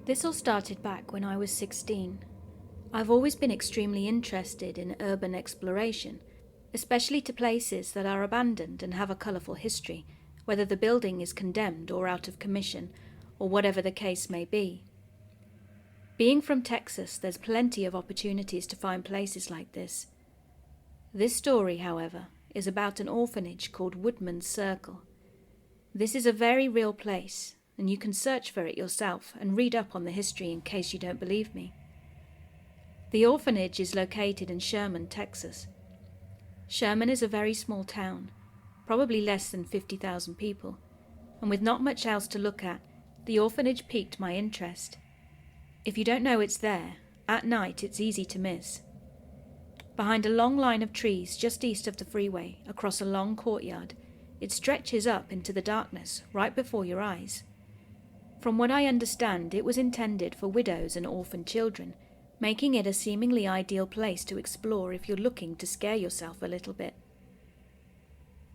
This all started back when I was 16. I've always been extremely interested in urban exploration, especially to places that are abandoned and have a colourful history, whether the building is condemned or out of commission, or whatever the case may be. Being from Texas, there's plenty of opportunities to find places like this. This story, however, is about an orphanage called Woodman's Circle. This is a very real place, and you can search for it yourself and read up on the history in case you don't believe me. The orphanage is located in Sherman, Texas. Sherman is a very small town, probably less than 50,000 people, and with not much else to look the orphanage piqued my interest. If you don't know it's there, at night it's easy to miss. Behind a long line of trees just east of the freeway, across a long courtyard, it stretches up into the darkness right before your eyes. From what I understand, it was intended for widows and orphan children, making it a seemingly ideal place to explore if you're looking to scare yourself a little bit.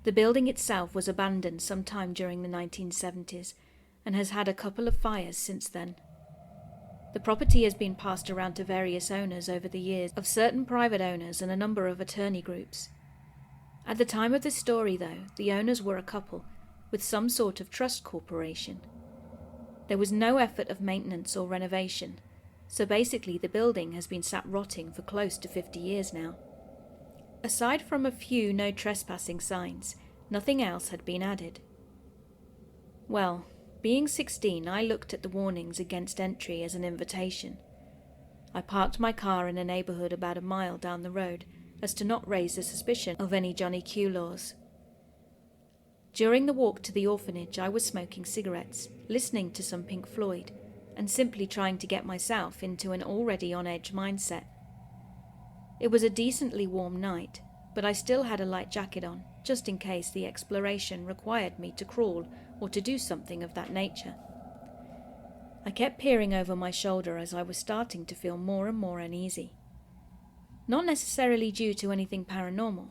The building itself was abandoned sometime during the 1970s and has had a couple of fires since then. The property has been passed around to various owners over the years of certain private owners and a number of attorney groups. At the time of this story, though, the owners were a couple with some sort of trust corporation. There was no effort of maintenance or renovation, so basically the building has been sat rotting for close to 50 years now. Aside from a few no trespassing signs, nothing else had been added. Well, being 16, I looked at the warnings against entry as an invitation. I parked my car in a neighbourhood about a mile down the road, as to not raise the suspicion of any Johnny Q laws. During the walk to the orphanage, I was smoking cigarettes, listening to some Pink Floyd, and simply trying to get myself into an already on-edge mindset. It was a decently warm night, but I still had a light jacket on, just in case the exploration required me to crawl or to do something of that nature. I kept peering over my shoulder as I was starting to feel more and more uneasy. Not necessarily due to anything paranormal,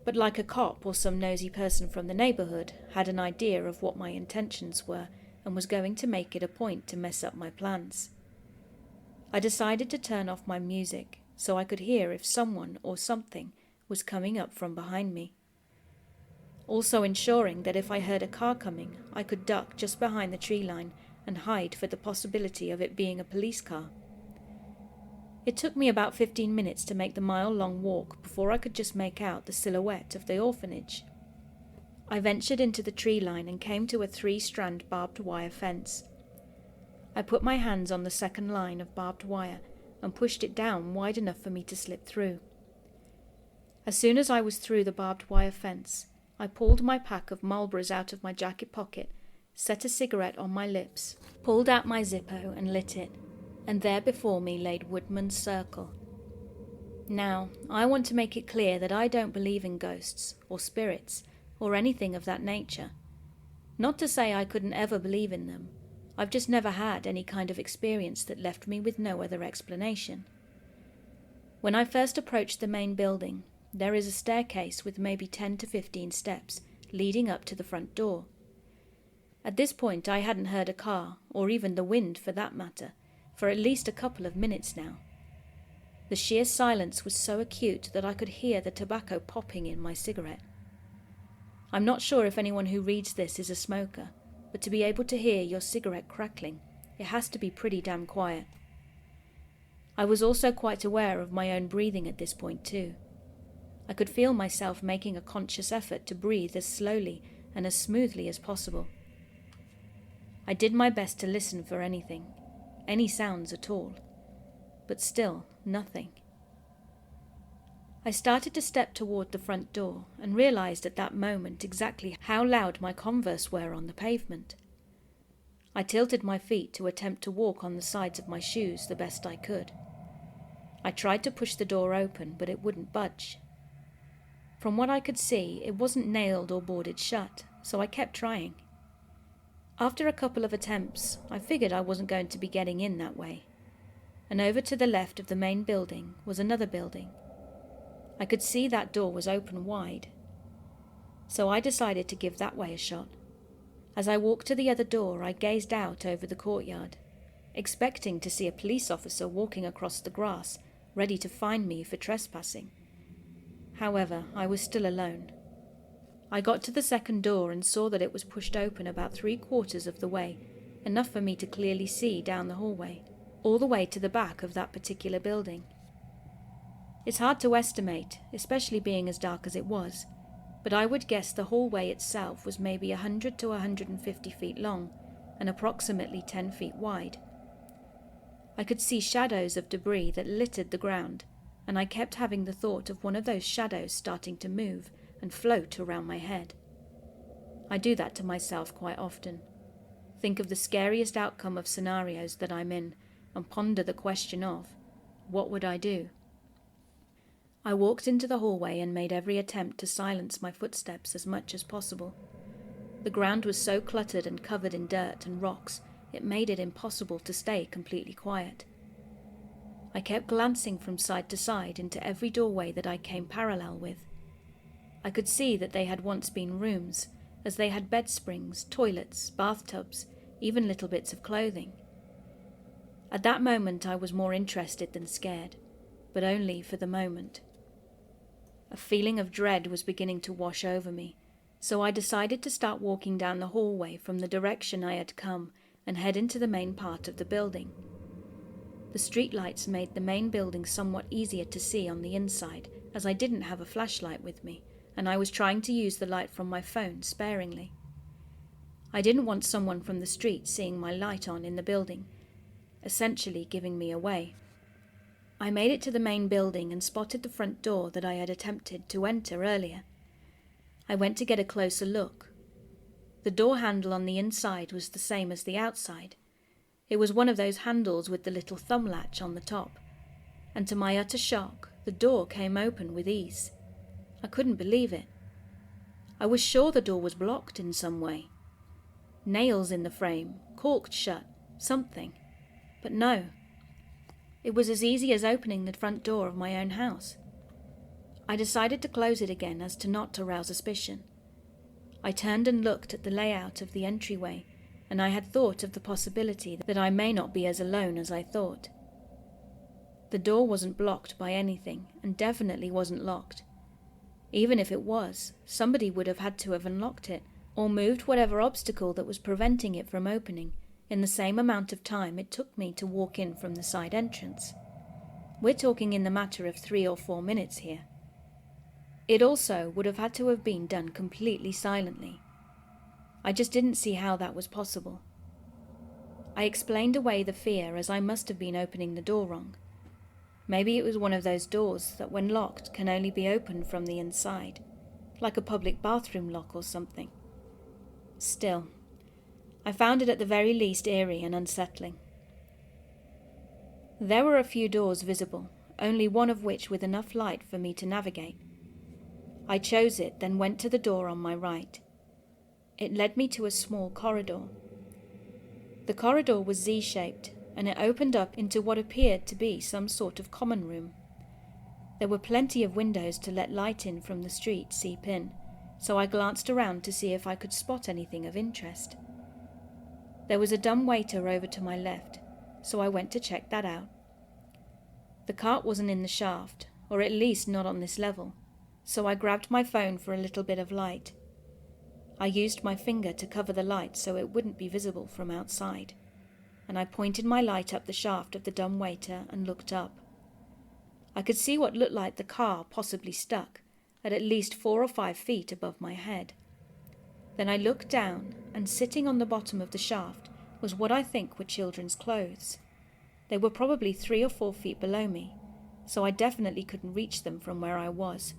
but like a cop or some nosy person from the neighbourhood had an idea of what my intentions were and was going to make it a point to mess up my plans. I decided to turn off my music so I could hear if someone or something was coming up from behind me. Also ensuring that if I heard a car coming, I could duck just behind the tree line and hide for the possibility of it being a police car. It took me about 15 minutes to make the mile-long walk before I could just make out the silhouette of the orphanage. I ventured into the tree line and came to a 3-strand barbed wire fence. I put my hands on the second line of barbed wire and pushed it down wide enough for me to slip through. As soon as I was through the barbed wire fence, I pulled my pack of Marlboros out of my jacket pocket, set a cigarette on my lips, pulled out my Zippo and lit it, and there before me laid Woodman's Circle. Now, I want to make it clear that I don't believe in ghosts or spirits or anything of that nature. Not to say I couldn't ever believe in them. I've just never had any kind of experience that left me with no other explanation. When I first approached the main building, there is a staircase with maybe 10 to 15 steps leading up to the front door. At this point I hadn't heard a car, or even the wind for that matter, for at least a couple of minutes now. The sheer silence was so acute that I could hear the tobacco popping in my cigarette. I'm not sure if anyone who reads this is a smoker, but to be able to hear your cigarette crackling, it has to be pretty damn quiet. I was also quite aware of my own breathing at this point too. I could feel myself making a conscious effort to breathe as slowly and as smoothly as possible. I did my best to listen for anything, any sounds at all, but still nothing. I started to step toward the front door and realized at that moment exactly how loud my Converse were on the pavement. I tilted my feet to attempt to walk on the sides of my shoes the best I could. I tried to push the door open, but it wouldn't budge. From what I could see, it wasn't nailed or boarded shut, so I kept trying. After a couple of attempts, I figured I wasn't going to be getting in that way. And over to the left of the main building was another building. I could see that door was open wide. So I decided to give that way a shot. As I walked to the other door, I gazed out over the courtyard. expecting to see a police officer walking across the grass, ready to fine me for trespassing. However, I was still alone. I got to the second door and saw that it was pushed open about 3/4 of the way, enough for me to clearly see down the hallway, all the way to the back of that particular building. It's hard to estimate, especially being as dark as it was, but I would guess the hallway itself was maybe 100 to 150 feet long and approximately 10 feet wide. I could see shadows of debris that littered the ground, and I kept having the thought of one of those shadows starting to move and float around my head. I do that to myself quite often. Think of the scariest outcome of scenarios that I'm in and ponder the question of, what would I do? I walked into the hallway and made every attempt to silence my footsteps as much as possible. The ground was so cluttered and covered in dirt and rocks, it made it impossible to stay completely quiet. I kept glancing from side to side into every doorway that I came parallel with. I could see that they had once been rooms, as they had bed springs, toilets, bathtubs, even little bits of clothing. At that moment I was more interested than scared, but only for the moment. A feeling of dread was beginning to wash over me, so I decided to start walking down the hallway from the direction I had come and head into the main part of the building. The streetlights made the main building somewhat easier to see on the inside, as I didn't have a flashlight with me, and I was trying to use the light from my phone sparingly. I didn't want someone from the street seeing my light on in the building, essentially giving me away. I made it to the main building and spotted the front door that I had attempted to enter earlier. I went to get a closer look. The door handle on the inside was the same as the outside. It was one of those handles with the little thumb latch on the top, and to my utter shock, the door came open with ease. I couldn't believe it. I was sure the door was blocked in some way. Nails in the frame, caulked shut, something. But no. It was as easy as opening the front door of my own house. I decided to close it again as to not to rouse suspicion. I turned and looked at the layout of the entryway, and I had thought of the possibility that I may not be as alone as I thought. The door wasn't blocked by anything, and definitely wasn't locked. Even if it was, somebody would have had to have unlocked it, or moved whatever obstacle that was preventing it from opening, in the same amount of time it took me to walk in from the side entrance. We're talking in the matter of 3 or 4 minutes here. It also would have had to have been done completely silently. I just didn't see how that was possible. I explained away the fear as I must have been opening the door wrong. Maybe it was one of those doors that when locked can only be opened from the inside, like a public bathroom lock or something. Still, I found it at the very least eerie and unsettling. There were a few doors visible, only one of which with enough light for me to navigate. I chose it, then went to the door on my right. It led me to a small corridor. The corridor was Z-shaped, and it opened up into what appeared to be some sort of common room. There were plenty of windows to let light in from the street seep in, so I glanced around to see if I could spot anything of interest. There was a dumbwaiter over to my left, so I went to check that out. The cart wasn't in the shaft, or at least not on this level, so I grabbed my phone for a little bit of light. I used my finger to cover the light so it wouldn't be visible from outside, and I pointed my light up the shaft of the dumbwaiter and looked up. I could see what looked like the car possibly stuck, at least 4 or 5 feet above my head. Then I looked down, and sitting on the bottom of the shaft was what I think were children's clothes. They were probably 3 or 4 feet below me, so I definitely couldn't reach them from where I was,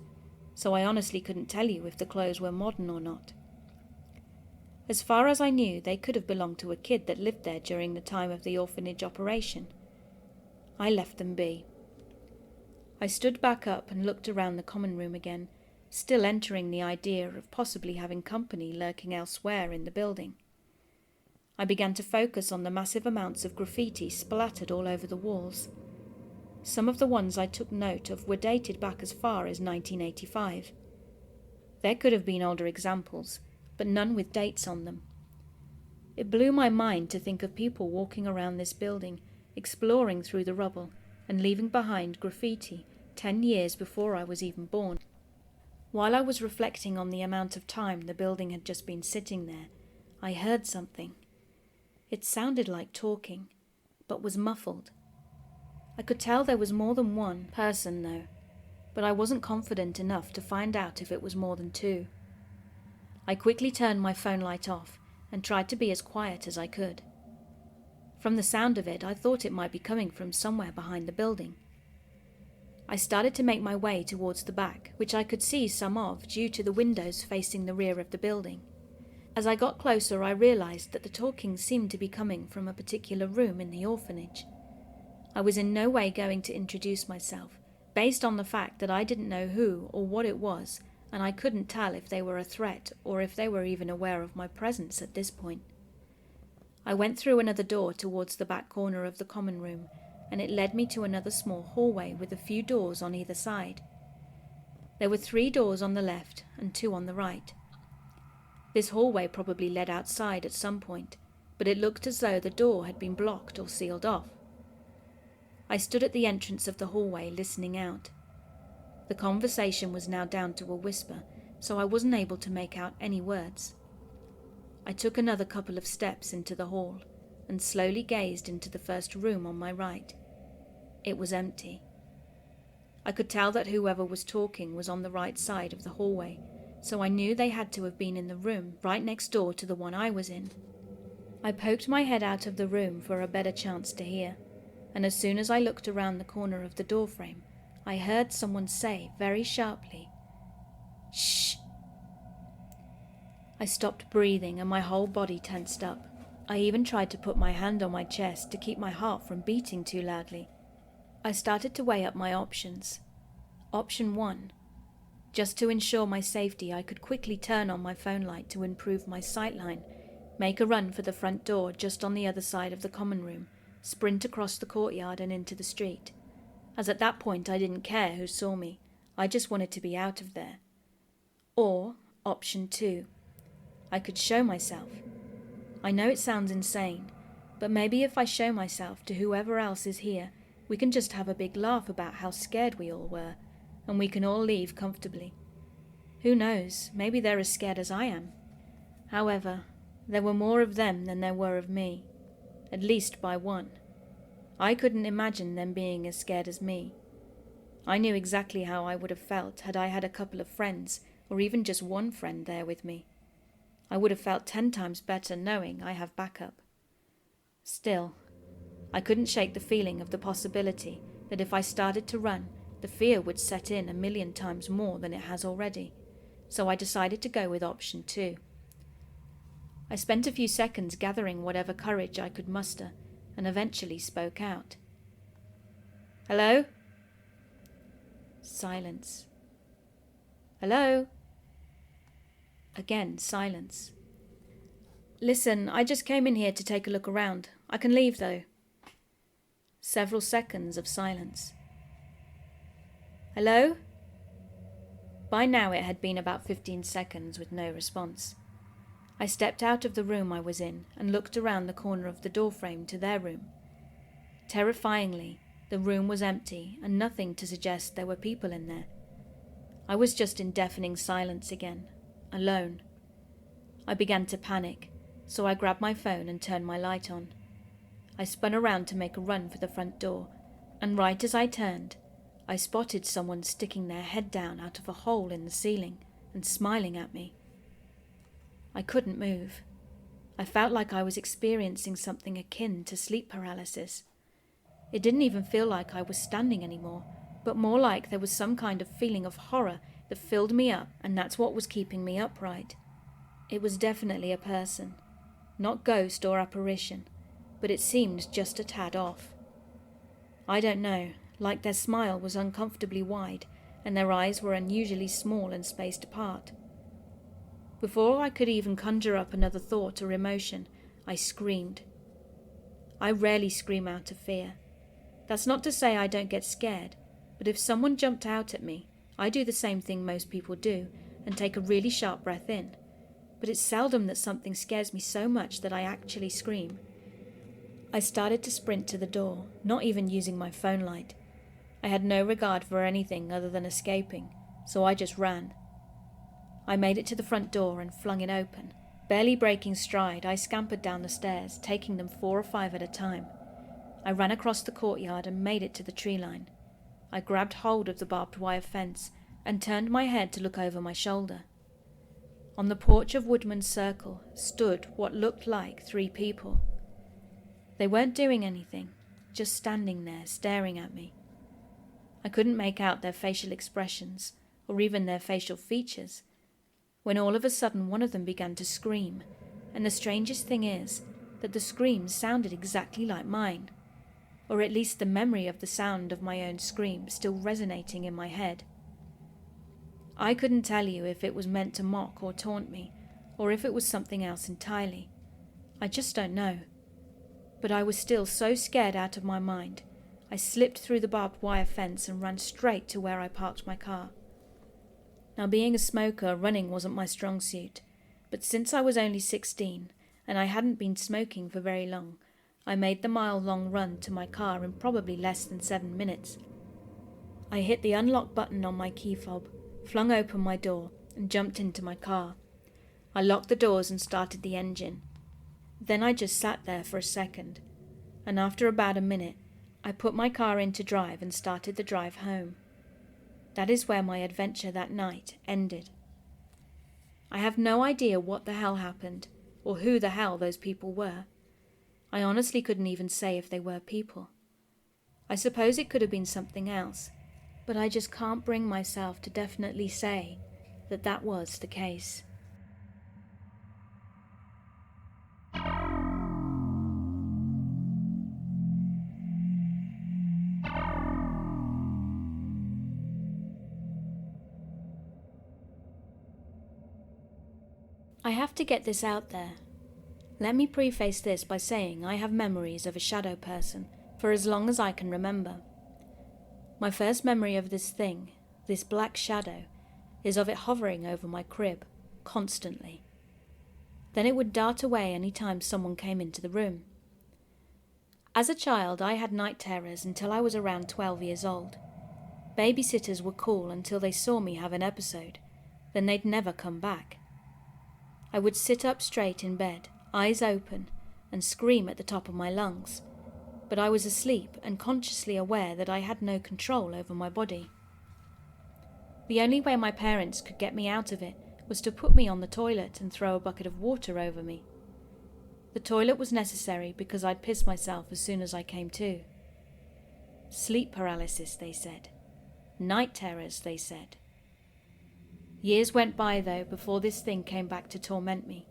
so I honestly couldn't tell you if the clothes were modern or not. As far as I knew, they could have belonged to a kid that lived there during the time of the orphanage operation. I left them be. I stood back up and looked around the common room again, still entering the idea of possibly having company lurking elsewhere in the building. I began to focus on the massive amounts of graffiti splattered all over the walls. Some of the ones I took note of were dated back as far as 1985. There could have been older examples, but none with dates on them. It blew my mind to think of people walking around this building, exploring through the rubble, and leaving behind graffiti 10 years before I was even born. While I was reflecting on the amount of time the building had just been sitting there, I heard something. It sounded like talking, but was muffled. I could tell there was more than one person though, but I wasn't confident enough to find out if it was more than two. I quickly turned my phone light off and tried to be as quiet as I could. From the sound of it, I thought it might be coming from somewhere behind the building. I started to make my way towards the back, which I could see some of due to the windows facing the rear of the building. As I got closer, I realized that the talking seemed to be coming from a particular room in the orphanage. I was in no way going to introduce myself, based on the fact that I didn't know who or what it was, and I couldn't tell if they were a threat or if they were even aware of my presence at this point. I went through another door towards the back corner of the common room, and it led me to another small hallway with a few doors on either side. There were 3 doors on the left and 2 on the right. This hallway probably led outside at some point, but it looked as though the door had been blocked or sealed off. I stood at the entrance of the hallway listening out. The conversation was now down to a whisper, so I wasn't able to make out any words. I took another couple of steps into the hall and slowly gazed into the first room on my right. It was empty. I could tell that whoever was talking was on the right side of the hallway, so I knew they had to have been in the room right next door to the one I was in. I poked my head out of the room for a better chance to hear, and as soon as I looked around the corner of the doorframe, I heard someone say very sharply, "Shh." I stopped breathing and my whole body tensed up. I even tried to put my hand on my chest to keep my heart from beating too loudly. I started to weigh up my options. Option 1. Just to ensure my safety, I could quickly turn on my phone light to improve my sightline, make a run for the front door just on the other side of the common room, sprint across the courtyard and into the street. As at that point I didn't care who saw me, I just wanted to be out of there. Or, option 2. I could show myself. I know it sounds insane, but maybe if I show myself to whoever else is here, we can just have a big laugh about how scared we all were, and we can all leave comfortably. Who knows, maybe they're as scared as I am. However, there were more of them than there were of me, at least by one. I couldn't imagine them being as scared as me. I knew exactly how I would have felt had I had a couple of friends, or even just one friend there with me. I would have felt 10 times better knowing I have backup. Still, I couldn't shake the feeling of the possibility that if I started to run, the fear would set in 1,000,000 times more than it has already, so I decided to go with option 2. I spent a few seconds gathering whatever courage I could muster, and eventually spoke out. "Hello?" Silence. "Hello?" Again, silence. "Listen, I just came in here to take a look around. I can leave, though." Several seconds of silence. "Hello?" By now it had been about 15 seconds with no response. I stepped out of the room I was in and looked around the corner of the doorframe to their room. Terrifyingly, the room was empty and nothing to suggest there were people in there. I was just in deafening silence again, alone. I began to panic, so I grabbed my phone and turned my light on. I spun around to make a run for the front door, and right as I turned, I spotted someone sticking their head down out of a hole in the ceiling and smiling at me. I couldn't move. I felt like I was experiencing something akin to sleep paralysis. It didn't even feel like I was standing anymore, but more like there was some kind of feeling of horror that filled me up, and that's what was keeping me upright. It was definitely a person. Not ghost or apparition, but it seemed just a tad off. I don't know, like their smile was uncomfortably wide, and their eyes were unusually small and spaced apart. Before I could even conjure up another thought or emotion, I screamed. I rarely scream out of fear. That's not to say I don't get scared, but if someone jumped out at me, I do the same thing most people do and take a really sharp breath in. but it's seldom that something scares me so much that I actually scream. I started to sprint to the door, not even using my phone light. I had no regard for anything other than escaping, so I just ran. I made it to the front door and flung it open. Barely breaking stride, I scampered down the stairs, taking them 4 or 5 at a time. I ran across the courtyard and made it to the tree line. I grabbed hold of the barbed wire fence and turned my head to look over my shoulder. On the porch of Woodman's Circle stood what looked like 3 people. They weren't doing anything, just standing there staring at me. I couldn't make out their facial expressions, or even their facial features, when all of a sudden one of them began to scream, and the strangest thing is that the screams sounded exactly like mine, or at least the memory of the sound of my own scream still resonating in my head. I couldn't tell you if it was meant to mock or taunt me, or if it was something else entirely. I just don't know. But I was still so scared out of my mind, I slipped through the barbed wire fence and ran straight to where I parked my car. Now, being a smoker, running wasn't my strong suit, but since I was only 16 and I hadn't been smoking for very long, I made the mile-long run to my car in probably less than 7 minutes. I hit the unlock button on my key fob, flung open my door, and jumped into my car. I locked the doors and started the engine. Then I just sat there for a second, and after about a minute, I put my car into drive and started the drive home. That is where my adventure that night ended. I have no idea what the hell happened, or who the hell those people were. I honestly couldn't even say if they were people. I suppose it could have been something else, but I just can't bring myself to definitely say that that was the case. I have to get this out there. Let me preface this by saying I have memories of a shadow person for as long as I can remember. My first memory of this thing, this black shadow, is of it hovering over my crib, constantly. Then it would dart away any time someone came into the room. As a child, I had night terrors until I was around 12 years old. Babysitters were cool until they saw me have an episode, then they'd never come back. I would sit up straight in bed, eyes open, and scream at the top of my lungs, but I was asleep and consciously aware that I had no control over my body. The only way my parents could get me out of it was to put me on the toilet and throw a bucket of water over me. The toilet was necessary because I'd piss myself as soon as I came to. Sleep paralysis, they said. Night terrors, they said. Years went by, though, before this thing came back to torment me.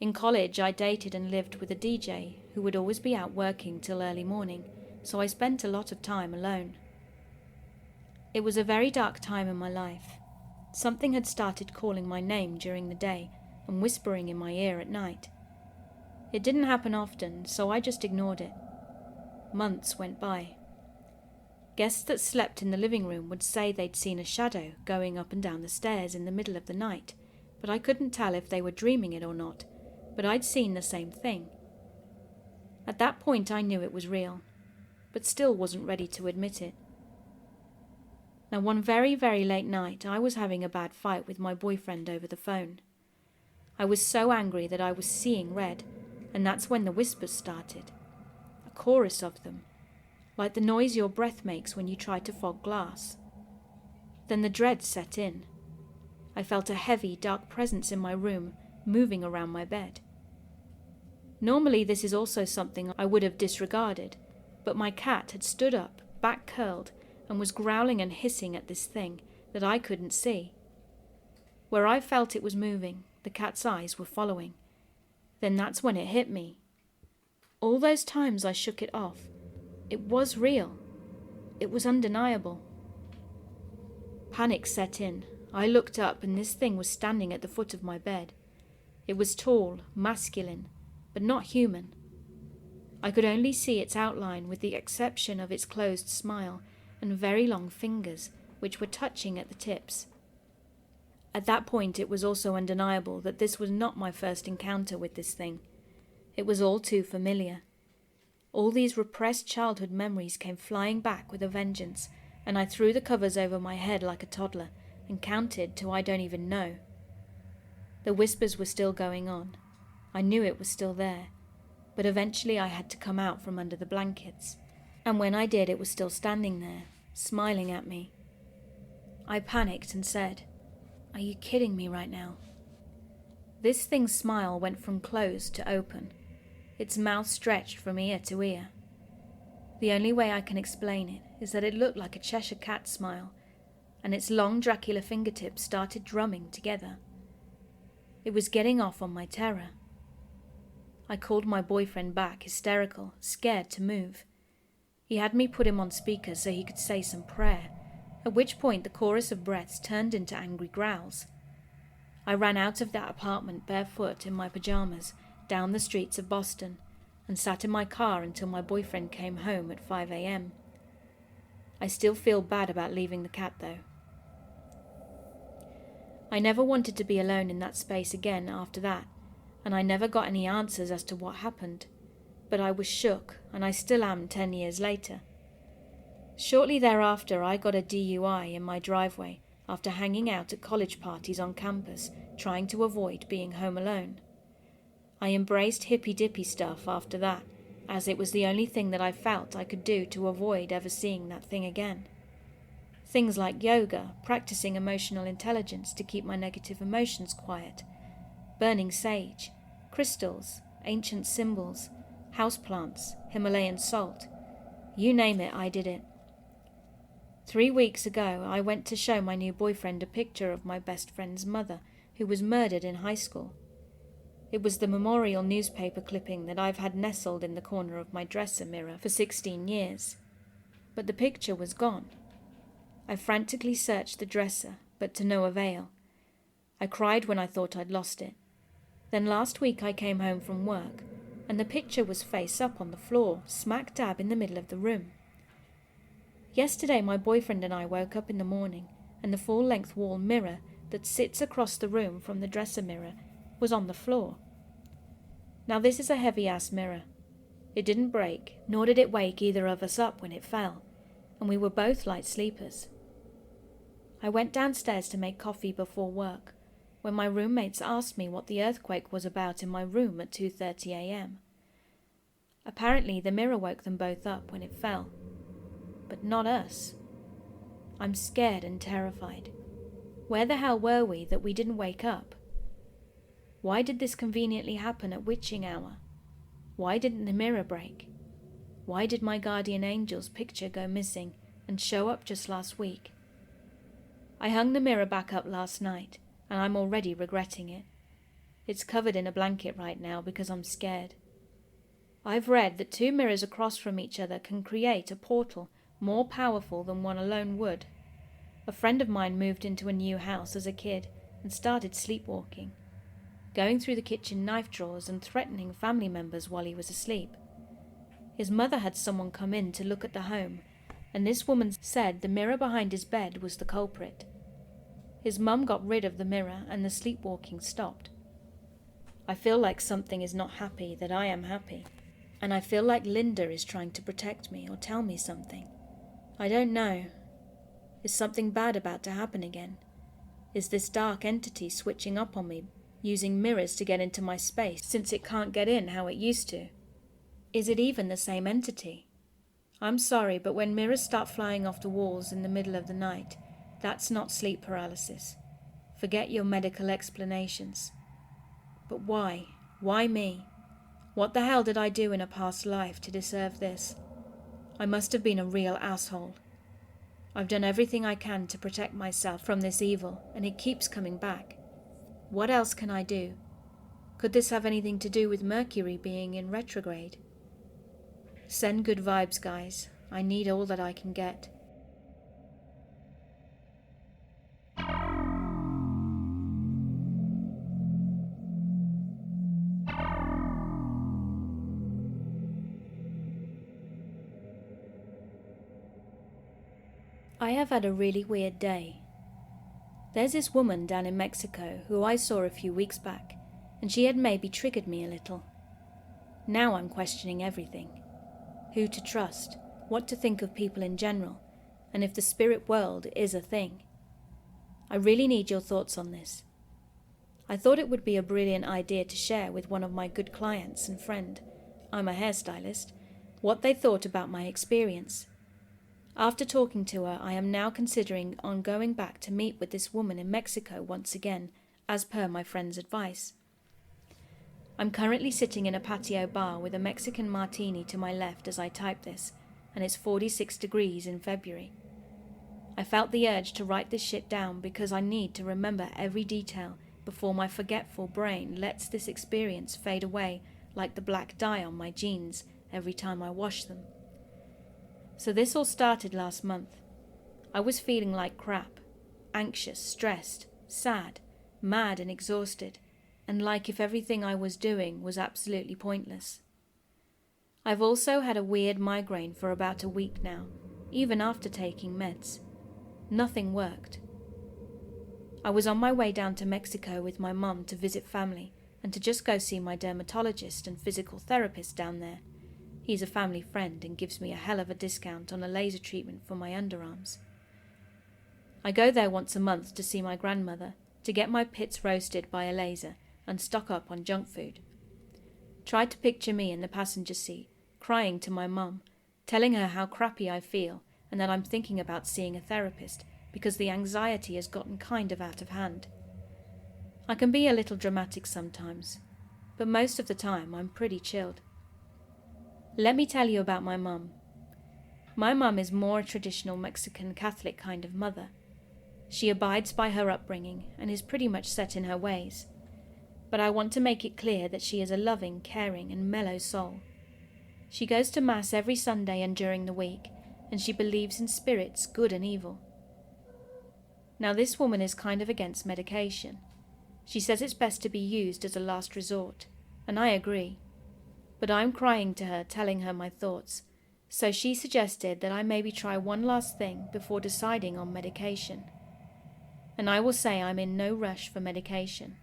In college, I dated and lived with a DJ who would always be out working till early morning, so I spent a lot of time alone. It was a very dark time in my life. Something had started calling my name during the day and whispering in my ear at night. It didn't happen often, so I just ignored it. Months went by. Guests that slept in the living room would say they'd seen a shadow going up and down the stairs in the middle of the night, but I couldn't tell if they were dreaming it or not, but I'd seen the same thing. At that point I knew it was real, but still wasn't ready to admit it. Now, one very, very late night, I was having a bad fight with my boyfriend over the phone. I was so angry that I was seeing red, and that's when the whispers started. A chorus of them, like the noise your breath makes when you try to fog glass. Then the dread set in. I felt a heavy, dark presence in my room, moving around my bed. Normally this is also something I would have disregarded, but my cat had stood up, back curled, and was growling and hissing at this thing that I couldn't see. Where I felt it was moving, the cat's eyes were following. Then that's when it hit me. All those times I shook it off, it was real. It was undeniable. Panic set in. I looked up and this thing was standing at the foot of my bed. It was tall, masculine, but not human. I could only see its outline with the exception of its closed smile and very long fingers, which were touching at the tips. At that point, it was also undeniable that this was not my first encounter with this thing. It was all too familiar. All these repressed childhood memories came flying back with a vengeance, and I threw the covers over my head like a toddler and counted to I don't even know. The whispers were still going on. I knew it was still there, but eventually I had to come out from under the blankets, and when I did, it was still standing there, smiling at me. I panicked and said, "Are you kidding me right now?" This thing's smile went from closed to open. Its mouth stretched from ear to ear. The only way I can explain it is that it looked like a Cheshire cat smile, and its long Dracula fingertips started drumming together. It was getting off on my terror. I called my boyfriend back, hysterical, scared to move. He had me put him on speaker so he could say some prayer, at which point the chorus of breaths turned into angry growls. I ran out of that apartment barefoot in my pajamas, down the streets of Boston, and sat in my car until my boyfriend came home at 5 a.m. I still feel bad about leaving the cat, though. I never wanted to be alone in that space again after that, and I never got any answers as to what happened, but I was shook, and I still am 10 years later. Shortly thereafter, I got a DUI in my driveway after hanging out at college parties on campus, trying to avoid being home alone. I embraced hippy-dippy stuff after that, as it was the only thing that I felt I could do to avoid ever seeing that thing again. Things like yoga, practicing emotional intelligence to keep my negative emotions quiet, burning sage, crystals, ancient symbols, houseplants, Himalayan salt. You name it, I did it. 3 weeks ago, I went to show my new boyfriend a picture of my best friend's mother, who was murdered in high school. It was the memorial newspaper clipping that I've had nestled in the corner of my dresser mirror for 16 years. But the picture was gone. I frantically searched the dresser, but to no avail. I cried when I thought I'd lost it. Then last week I came home from work, and the picture was face up on the floor, smack dab in the middle of the room. Yesterday my boyfriend and I woke up in the morning, and the full-length wall mirror that sits across the room from the dresser mirror was on the floor. Now this is a heavy-ass mirror. It didn't break, nor did it wake either of us up when it fell, and we were both light sleepers. I went downstairs to make coffee before work, when my roommates asked me what the earthquake was about in my room at 2:30 a.m. Apparently the mirror woke them both up when it fell, but not us. I'm scared and terrified. Where the hell were we that we didn't wake up? Why did this conveniently happen at witching hour? Why didn't the mirror break? Why did my guardian angel's picture go missing and show up just last week? I hung the mirror back up last night, and I'm already regretting it. It's covered in a blanket right now because I'm scared. I've read that 2 mirrors across from each other can create a portal more powerful than one alone would. A friend of mine moved into a new house as a kid and started sleepwalking, going through the kitchen knife drawers and threatening family members while he was asleep. His mother had someone come in to look at the home, and this woman said the mirror behind his bed was the culprit. His mum got rid of the mirror and the sleepwalking stopped. I feel like something is not happy that I am happy, and I feel like Linda is trying to protect me or tell me something. I don't know. Is something bad about to happen again? Is this dark entity switching up on me, using mirrors to get into my space since it can't get in how it used to? Is it even the same entity? I'm sorry, but when mirrors start flying off the walls in the middle of the night, that's not sleep paralysis. Forget your medical explanations. But why? Why me? What the hell did I do in a past life to deserve this? I must have been a real asshole. I've done everything I can to protect myself from this evil, and it keeps coming back. What else can I do? Could this have anything to do with Mercury being in retrograde? Send good vibes, guys. I need all that I can get. I have had a really weird day. There's this woman down in Mexico who I saw a few weeks back, and she had maybe triggered me a little. Now I'm questioning everything. Who to trust, what to think of people in general, and if the spirit world is a thing. I really need your thoughts on this. I thought it would be a brilliant idea to share with one of my good clients and friend, I'm a hairstylist, what they thought about my experience. After talking to her, I am now considering on going back to meet with this woman in Mexico once again, as per my friend's advice. I'm currently sitting in a patio bar with a Mexican martini to my left as I type this, and it's 46 degrees in February. I felt the urge to write this shit down because I need to remember every detail before my forgetful brain lets this experience fade away like the black dye on my jeans every time I wash them. So this all started last month. I was feeling like crap, anxious, stressed, sad, mad and exhausted, and like if everything I was doing was absolutely pointless. I've also had a weird migraine for about a week now, even after taking meds. Nothing worked. I was on my way down to Mexico with my mum to visit family and to just go see my dermatologist and physical therapist down there. He's a family friend and gives me a hell of a discount on a laser treatment for my underarms. I go there once a month to see my grandmother, to get my pits roasted by a laser and stock up on junk food. Try to picture me in the passenger seat, crying to my mum, telling her how crappy I feel and that I'm thinking about seeing a therapist because the anxiety has gotten kind of out of hand. I can be a little dramatic sometimes, but most of the time I'm pretty chilled. Let me tell you about my mum. My mum is more a traditional Mexican Catholic kind of mother. She abides by her upbringing and is pretty much set in her ways. But I want to make it clear that she is a loving, caring and mellow soul. She goes to Mass every Sunday and during the week, and she believes in spirits, good and evil. Now this woman is kind of against medication. She says it's best to be used as a last resort, and I agree. But I'm crying to her, telling her my thoughts, so she suggested that I maybe try one last thing before deciding on medication. And I will say I'm in no rush for medication.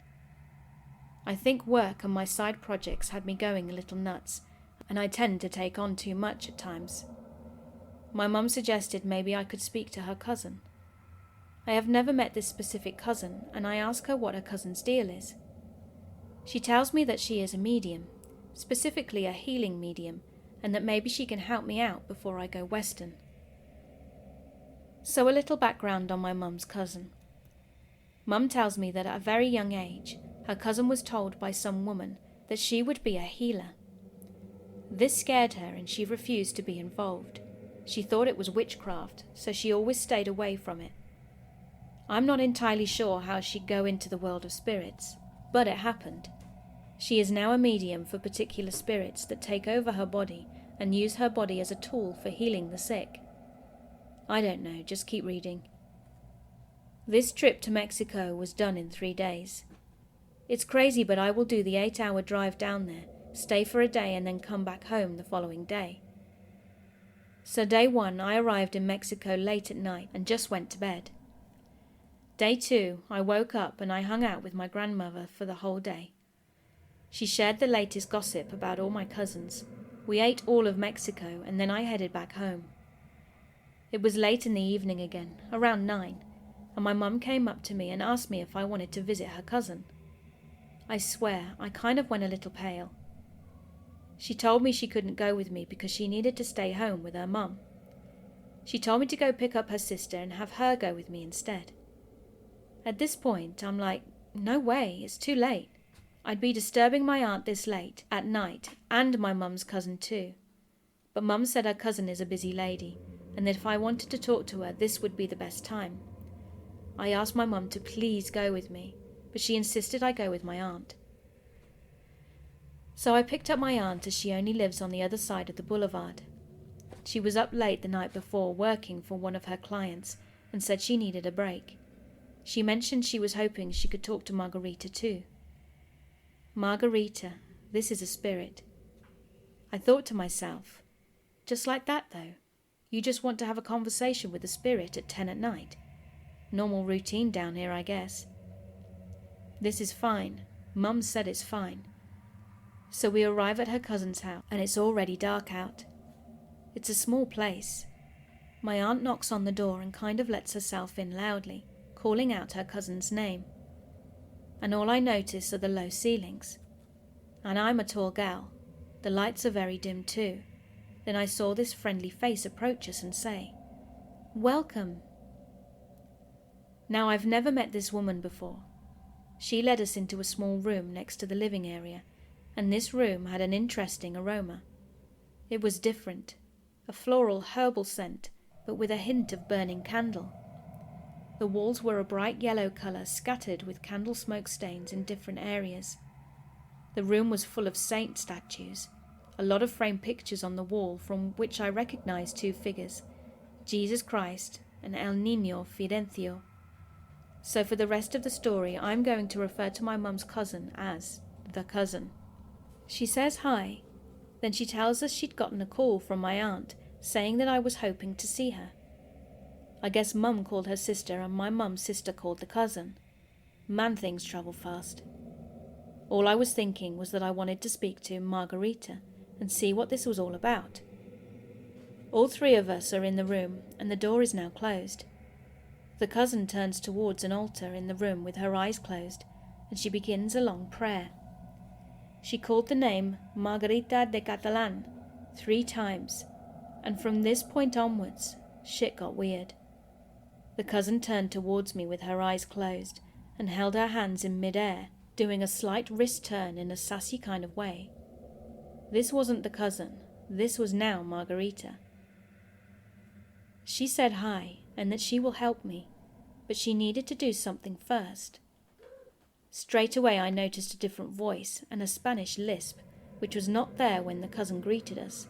I think work and my side projects had me going a little nuts, and I tend to take on too much at times. My mum suggested maybe I could speak to her cousin. I have never met this specific cousin, and I ask her what her cousin's deal is. She tells me that she is a medium, specifically a healing medium, and that maybe she can help me out before I go Western. So a little background on my mum's cousin. Mum tells me that at a very young age, her cousin was told by some woman that she would be a healer. This scared her and she refused to be involved. She thought it was witchcraft, so she always stayed away from it. I'm not entirely sure how she'd go into the world of spirits, but it happened. She is now a medium for particular spirits that take over her body and use her body as a tool for healing the sick. I don't know, just keep reading. This trip to Mexico was done in 3 days. It's crazy, but I will do the 8-hour drive down there, stay for a day and then come back home the following day. So day 1, I arrived in Mexico late at night and just went to bed. Day 2, I woke up and I hung out with my grandmother for the whole day. She shared the latest gossip about all my cousins. We ate all of Mexico and then I headed back home. It was late in the evening again, around 9, and my mum came up to me and asked me if I wanted to visit her cousin. I swear, I kind of went a little pale. She told me she couldn't go with me because she needed to stay home with her mum. She told me to go pick up her sister and have her go with me instead. At this point, I'm like, no way, it's too late. I'd be disturbing my aunt this late, at night, and my mum's cousin too. But mum said her cousin is a busy lady, and that if I wanted to talk to her, this would be the best time. I asked my mum to please go with me, but she insisted I go with my aunt. So I picked up my aunt as she only lives on the other side of the boulevard. She was up late the night before working for one of her clients and said she needed a break. She mentioned she was hoping she could talk to Margarita too. Margarita, this is a spirit. I thought to myself, just like that though, you just want to have a conversation with a spirit at 10 at night. Normal routine down here, I guess. This is fine. Mum said it's fine. So we arrive at her cousin's house, and it's already dark out. It's a small place. My aunt knocks on the door and kind of lets herself in loudly, calling out her cousin's name. And all I notice are the low ceilings. And I'm a tall gal. The lights are very dim too. Then I saw this friendly face approach us and say, "Welcome." Now I've never met this woman before. She led us into a small room next to the living area, and this room had an interesting aroma. It was different, a floral herbal scent, but with a hint of burning candle. The walls were a bright yellow colour scattered with candle smoke stains in different areas. The room was full of saint statues, a lot of framed pictures on the wall from which I recognized two figures, Jesus Christ and El Niño Fidencio. So for the rest of the story, I'm going to refer to my mum's cousin as the cousin. She says hi, then she tells us she'd gotten a call from my aunt saying that I was hoping to see her. I guess Mum called her sister and my mum's sister called the cousin. Man, things travel fast. All I was thinking was that I wanted to speak to Margarita and see what this was all about. All three of us are in the room and the door is now closed. The cousin turns towards an altar in the room with her eyes closed and she begins a long prayer. She called the name Margarita de Catalan 3 times, and from this point onwards, shit got weird. The cousin turned towards me with her eyes closed and held her hands in mid-air, doing a slight wrist turn in a sassy kind of way. This wasn't the cousin, this was now Margarita. She said hi and that she will help me, but she needed to do something first. Straight away I noticed a different voice and a Spanish lisp, which was not there when the cousin greeted us.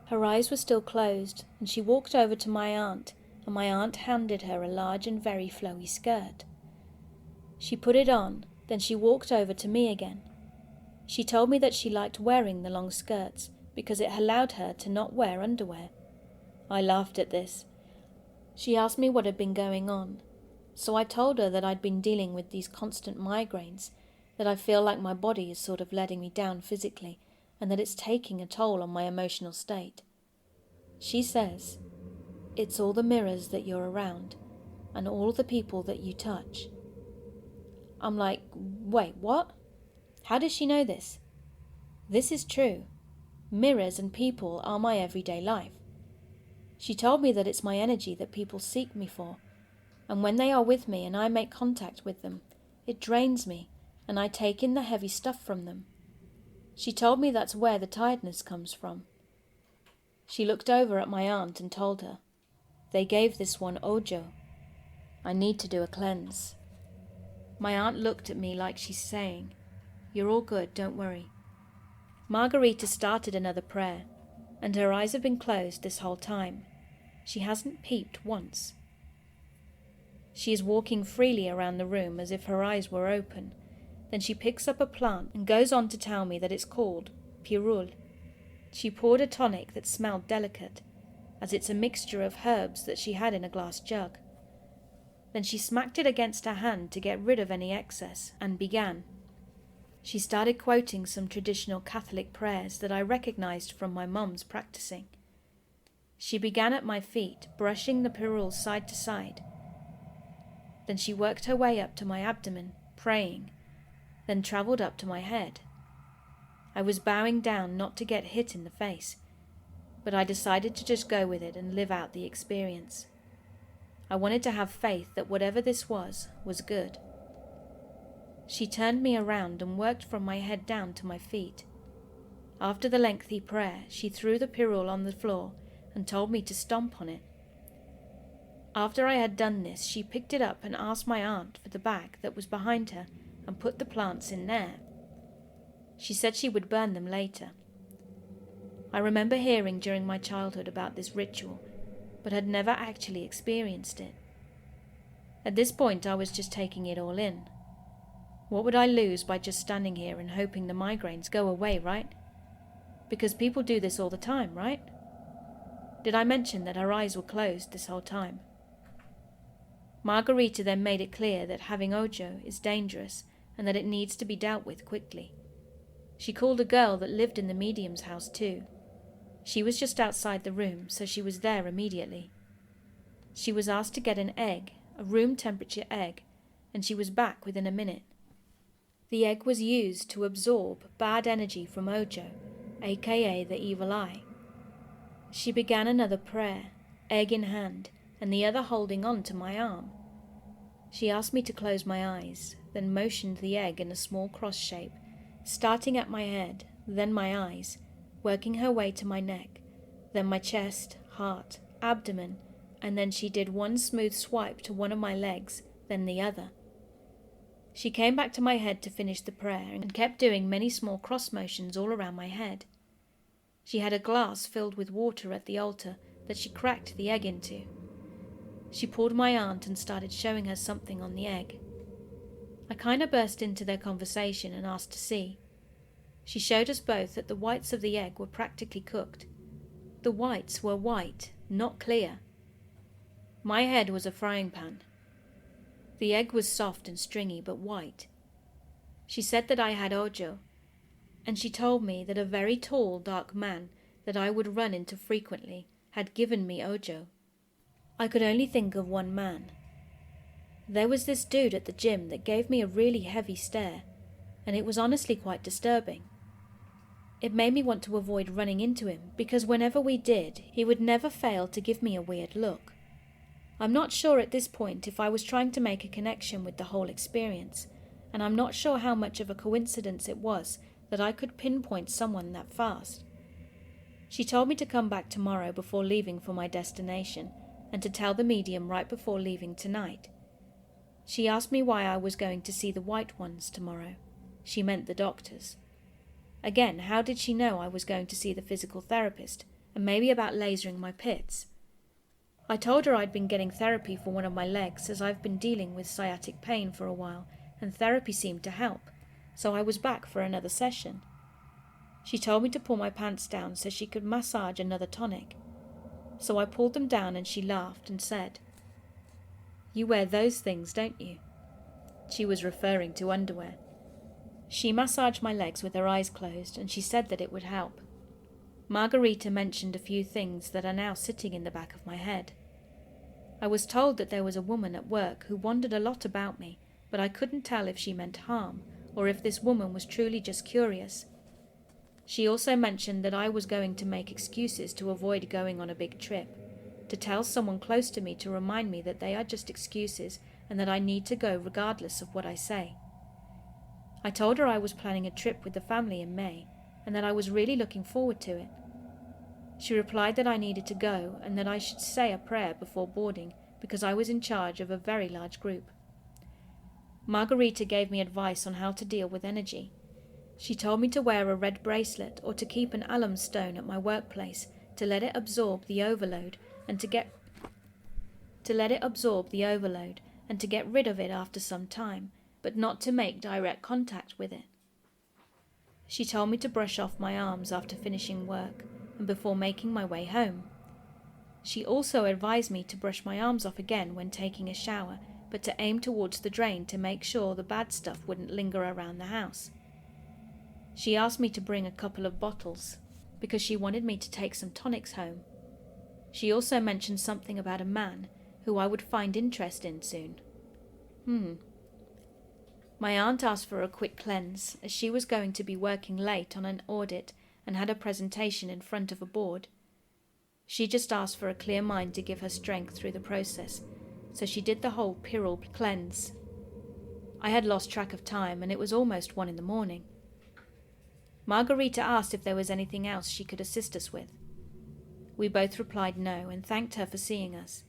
Her eyes were still closed, and she walked over to my aunt, and my aunt handed her a large and very flowy skirt. She put it on, then she walked over to me again. She told me that she liked wearing the long skirts because it allowed her to not wear underwear. I laughed at this. She asked me what had been going on, so I told her that I'd been dealing with these constant migraines, that I feel like my body is sort of letting me down physically, and that it's taking a toll on my emotional state. She says, "It's all the mirrors that you're around, and all the people that you touch." I'm like, wait, what? How does she know this? This is true. Mirrors and people are my everyday life. She told me that it's my energy that people seek me for, and when they are with me and I make contact with them, it drains me, and I take in the heavy stuff from them. She told me that's where the tiredness comes from. She looked over at my aunt and told her, "They gave this one Ojo. I need to do a cleanse." My aunt looked at me like she's saying, "You're all good, don't worry." Margarita started another prayer, and her eyes have been closed this whole time. She hasn't peeped once. She is walking freely around the room as if her eyes were open. Then she picks up a plant and goes on to tell me that it's called pirul. She poured a tonic that smelled delicate, as it's a mixture of herbs that she had in a glass jug. Then she smacked it against her hand to get rid of any excess, and began. She started quoting some traditional Catholic prayers that I recognized from my mum's practicing. She began at my feet, brushing the pirul side to side. Then she worked her way up to my abdomen, praying, then travelled up to my head. I was bowing down not to get hit in the face, but I decided to just go with it and live out the experience. I wanted to have faith that whatever this was good. She turned me around and worked from my head down to my feet. After the lengthy prayer, she threw the pirul on the floor and told me to stomp on it. After I had done this, she picked it up and asked my aunt for the bag that was behind her and put the plants in there. She said she would burn them later. I remember hearing during my childhood about this ritual, but had never actually experienced it. At this point, I was just taking it all in. What would I lose by just standing here and hoping the migraines go away, right? Because people do this all the time, right? Did I mention that her eyes were closed this whole time? Margarita then made it clear that having Ojo is dangerous and that it needs to be dealt with quickly. She called a girl that lived in the medium's house too. She was just outside the room, so she was there immediately. She was asked to get an egg, a room temperature egg, and she was back within a minute. The egg was used to absorb bad energy from Ojo, aka the evil eye. She began another prayer, egg in hand, and the other holding on to my arm. She asked me to close my eyes, then motioned the egg in a small cross shape, starting at my head, then my eyes, working her way to my neck, then my chest, heart, abdomen, and then she did one smooth swipe to one of my legs, then the other. She came back to my head to finish the prayer and kept doing many small cross motions all around my head. She had a glass filled with water at the altar that she cracked the egg into. She pulled my aunt and started showing her something on the egg. I kinda burst into their conversation and asked to see. She showed us both that the whites of the egg were practically cooked. The whites were white, not clear. My head was a frying pan. The egg was soft and stringy but white. She said that I had Ojo, and she told me that a very tall, dark man that I would run into frequently had given me Ojo. I could only think of one man. There was this dude at the gym that gave me a really heavy stare, and it was honestly quite disturbing. It made me want to avoid running into him, because whenever we did, he would never fail to give me a weird look. I'm not sure at this point if I was trying to make a connection with the whole experience, and I'm not sure how much of a coincidence it was that I could pinpoint someone that fast. She told me to come back tomorrow before leaving for my destination, and to tell the medium right before leaving tonight. She asked me why I was going to see the white ones tomorrow. She meant the doctors. Again, how did she know I was going to see the physical therapist, and maybe about lasering my pits? I told her I'd been getting therapy for one of my legs, as I've been dealing with sciatic pain for a while, and therapy seemed to help, so I was back for another session. She told me to pull my pants down so she could massage another tonic. So I pulled them down and she laughed and said, "You wear those things, don't you?" She was referring to underwear. She massaged my legs with her eyes closed, and she said that it would help. Margarita mentioned a few things that are now sitting in the back of my head. I was told that there was a woman at work who wondered a lot about me, but I couldn't tell if she meant harm, or if this woman was truly just curious. She also mentioned that I was going to make excuses to avoid going on a big trip, to tell someone close to me to remind me that they are just excuses and that I need to go regardless of what I say. I told her I was planning a trip with the family in May, and that I was really looking forward to it. She replied that I needed to go and that I should say a prayer before boarding because I was in charge of a very large group. Margarita gave me advice on how to deal with energy. She told me to wear a rid bracelet or to keep an alum stone at my workplace to let it absorb the overload and to get rid of it after some time, but not to make direct contact with it. She told me to brush off my arms after finishing work and before making my way home. She also advised me to brush my arms off again when taking a shower, but to aim towards the drain to make sure the bad stuff wouldn't linger around the house. She asked me to bring a couple of bottles, because she wanted me to take some tonics home. She also mentioned something about a man who I would find interest in soon. My aunt asked for a quick cleanse, as she was going to be working late on an audit and had a presentation in front of a board. She just asked for a clear mind to give her strength through the process, so she did the whole Pyrrole cleanse. I had lost track of time, and it was almost 1 a.m. Margarita asked if there was anything else she could assist us with. We both replied no and thanked her for seeing us.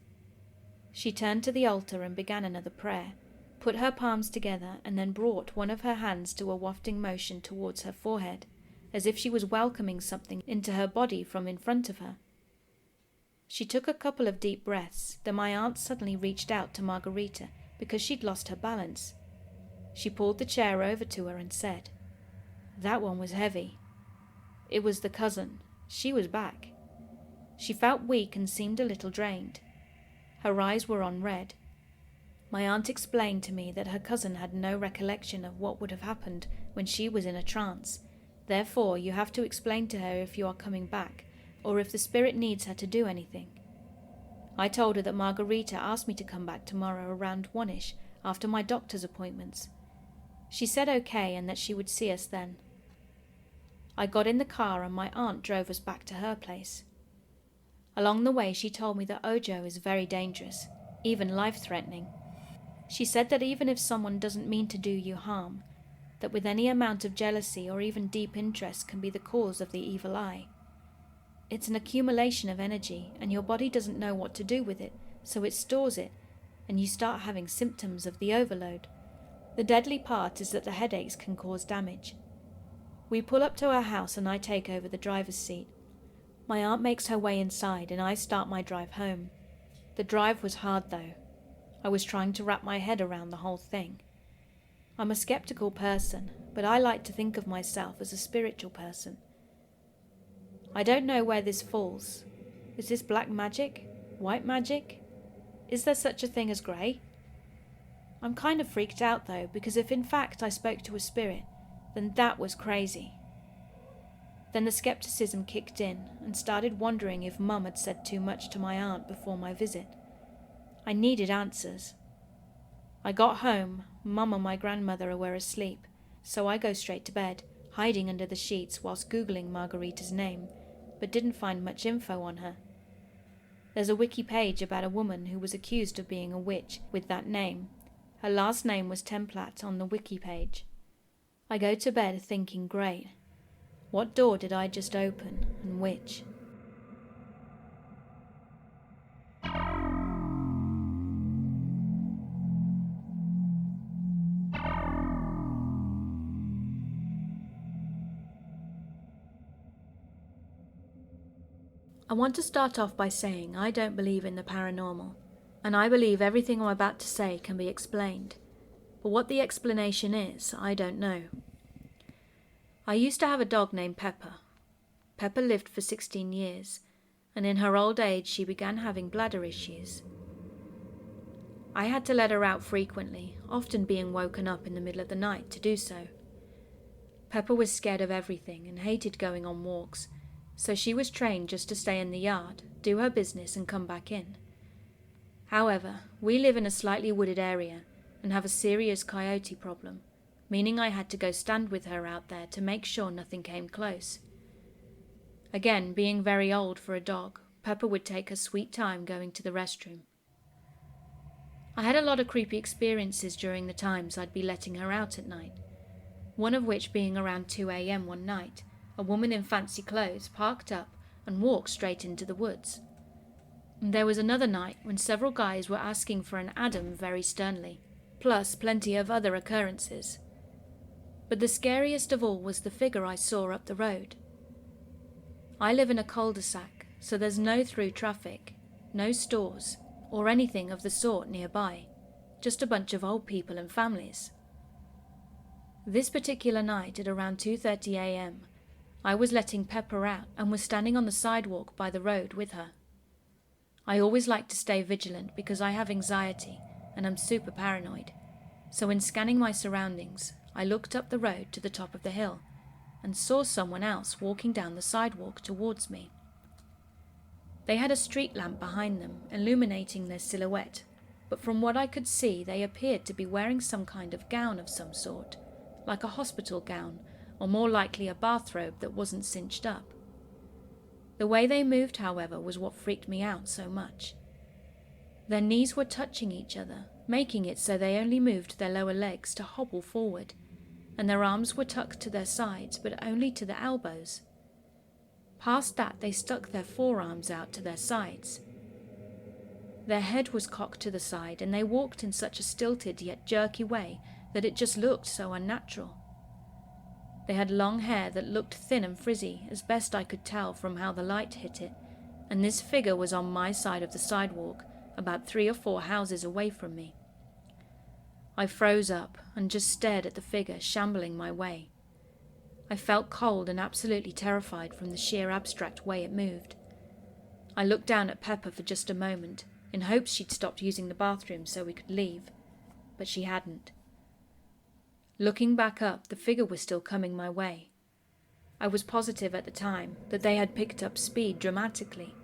She turned to the altar and began another prayer, put her palms together, and then brought one of her hands to a wafting motion towards her forehead, as if she was welcoming something into her body from in front of her. She took a couple of deep breaths, then my aunt suddenly reached out to Margarita because she'd lost her balance. She pulled the chair over to her and said, "That one was heavy." It was the cousin. She was back. She felt weak and seemed a little drained. Her eyes were on red. My aunt explained to me that her cousin had no recollection of what would have happened when she was in a trance. Therefore, you have to explain to her if you are coming back, or if the spirit needs her to do anything. I told her that Margarita asked me to come back tomorrow around 1ish, after my doctor's appointments. She said okay and that she would see us then. I got in the car and my aunt drove us back to her place. Along the way she told me that Ojo is very dangerous, even life-threatening. She said that even if someone doesn't mean to do you harm, that with any amount of jealousy or even deep interest can be the cause of the evil eye. It's an accumulation of energy, and your body doesn't know what to do with it, so it stores it, and you start having symptoms of the overload. The deadly part is that the headaches can cause damage. We pull up to her house and I take over the driver's seat. My aunt makes her way inside and I start my drive home. The drive was hard though. I was trying to wrap my head around the whole thing. I'm a skeptical person, but I like to think of myself as a spiritual person. I don't know where this falls. Is this black magic? White magic? Is there such a thing as grey? I'm kind of freaked out though, because if in fact I spoke to a spirit, then that was crazy. Then the skepticism kicked in and started wondering if Mum had said too much to my aunt before my visit. I needed answers. I got home, Mum and my grandmother were asleep, so I go straight to bed, hiding under the sheets whilst Googling Margarita's name, but didn't find much info on her. There's a wiki page about a woman who was accused of being a witch with that name. Her last name was Templat on the wiki page. I go to bed thinking, great. What door did I just open, and which? I want to start off by saying I don't believe in the paranormal, and I believe everything I'm about to say can be explained. But what the explanation is, I don't know. I used to have a dog named Pepper. Pepper lived for 16 years, and in her old age she began having bladder issues. I had to let her out frequently, often being woken up in the middle of the night to do so. Pepper was scared of everything and hated going on walks, so she was trained just to stay in the yard, do her business and come back in. However, we live in a slightly wooded area and have a serious coyote problem, meaning I had to go stand with her out there to make sure nothing came close. Again, being very old for a dog, Pepper would take her sweet time going to the restroom. I had a lot of creepy experiences during the times I'd be letting her out at night, one of which being around 2 a.m. one night. A woman in fancy clothes parked up and walked straight into the woods. And there was another night when several guys were asking for an Adam very sternly, plus plenty of other occurrences. But the scariest of all was the figure I saw up the road. I live in a cul-de-sac, so there's no through traffic, no stores, or anything of the sort nearby, just a bunch of old people and families. This particular night at around 2:30 a.m, I was letting Pepper out and was standing on the sidewalk by the road with her. I always like to stay vigilant because I have anxiety and I'm super paranoid. So in scanning my surroundings, I looked up the road to the top of the hill and saw someone else walking down the sidewalk towards me. They had a street lamp behind them, illuminating their silhouette, but from what I could see, they appeared to be wearing some kind of gown of some sort, like a hospital gown, or more likely a bathrobe that wasn't cinched up. The way they moved, however, was what freaked me out so much. Their knees were touching each other, making it so they only moved their lower legs to hobble forward, and their arms were tucked to their sides, but only to the elbows. Past that, they stuck their forearms out to their sides. Their head was cocked to the side, and they walked in such a stilted yet jerky way that it just looked so unnatural. They had long hair that looked thin and frizzy, as best I could tell from how the light hit it, and this figure was on my side of the sidewalk, about 3 or 4 houses away from me. I froze up and just stared at the figure shambling my way. I felt cold and absolutely terrified from the sheer abstract way it moved. I looked down at Pepper for just a moment, in hopes she'd stopped using the bathroom so we could leave, but she hadn't. Looking back up, the figure was still coming my way. I was positive at the time that they had picked up speed dramatically,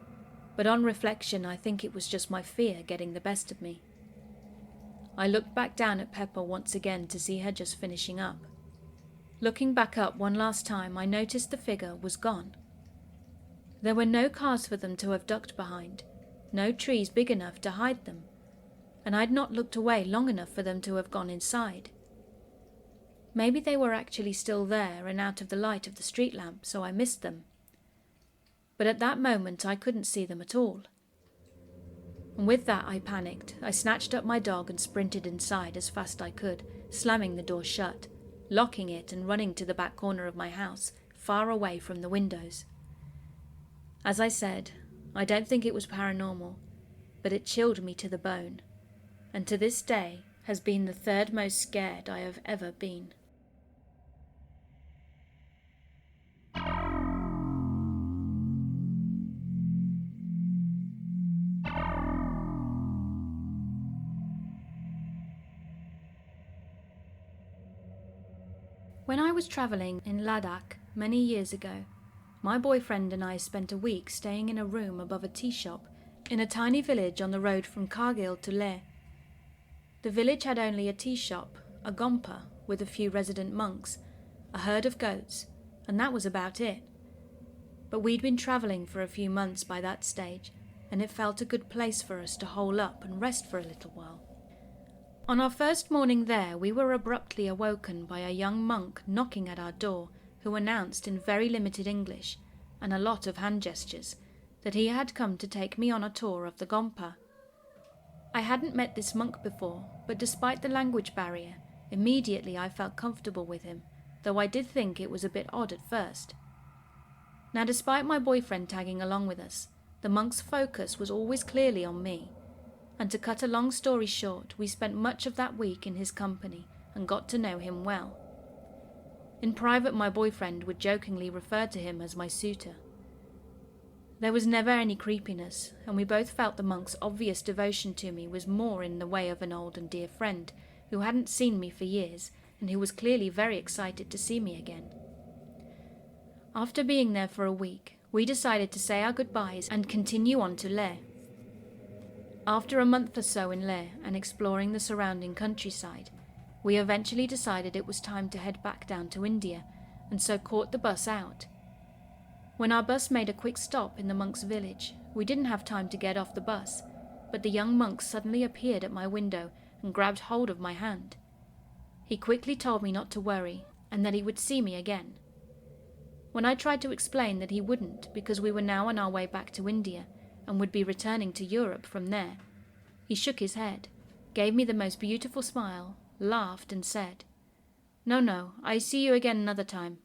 but on reflection I think it was just my fear getting the best of me. I looked back down at Pepper once again to see her just finishing up. Looking back up one last time, I noticed the figure was gone. There were no cars for them to have ducked behind, no trees big enough to hide them, and I'd not looked away long enough for them to have gone inside. Maybe they were actually still there and out of the light of the street lamp, so I missed them. But at that moment I couldn't see them at all. And with that I panicked. I snatched up my dog and sprinted inside as fast as I could, slamming the door shut, locking it and running to the back corner of my house, far away from the windows. As I said, I don't think it was paranormal, but it chilled me to the bone, and to this day has been the third most scared I have ever been. When I was travelling in Ladakh many years ago, my boyfriend and I spent a week staying in a room above a tea shop in a tiny village on the road from Kargil to Leh. The village had only a tea shop, a gompa with a few resident monks, a herd of goats, and that was about it. But we'd been travelling for a few months by that stage, and it felt a good place for us to hole up and rest for a little while. On our first morning there, we were abruptly awoken by a young monk knocking at our door, who announced in very limited English, and a lot of hand gestures, that he had come to take me on a tour of the gompa. I hadn't met this monk before, but despite the language barrier, immediately I felt comfortable with him, though I did think it was a bit odd at first. Now, despite my boyfriend tagging along with us, the monk's focus was always clearly on me, and to cut a long story short, we spent much of that week in his company and got to know him well. In private, my boyfriend would jokingly refer to him as my suitor. There was never any creepiness, and we both felt the monk's obvious devotion to me was more in the way of an old and dear friend who hadn't seen me for years and who was clearly very excited to see me again. After being there for a week, we decided to say our goodbyes and continue on to Leh. After a month or so in Leh and exploring the surrounding countryside, we eventually decided it was time to head back down to India, and so caught the bus out. When our bus made a quick stop in the monk's village, we didn't have time to get off the bus, but the young monk suddenly appeared at my window and grabbed hold of my hand. He quickly told me not to worry, and that he would see me again. When I tried to explain that he wouldn't, because we were now on our way back to India, and would be returning to Europe from there, he shook his head, gave me the most beautiful smile, laughed and said, No, I see you again another time."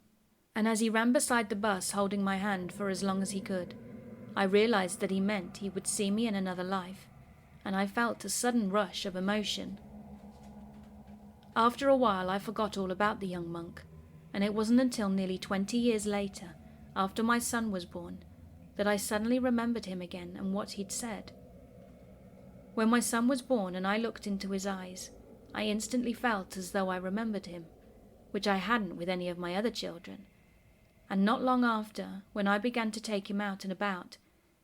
And as he ran beside the bus holding my hand for as long as he could, I realized that he meant he would see me in another life, and I felt a sudden rush of emotion. After a while I forgot all about the young monk, and it wasn't until nearly 20 years later, after my son was born, that I suddenly remembered him again and what he'd said. When my son was born and I looked into his eyes, I instantly felt as though I remembered him, which I hadn't with any of my other children. And not long after, when I began to take him out and about,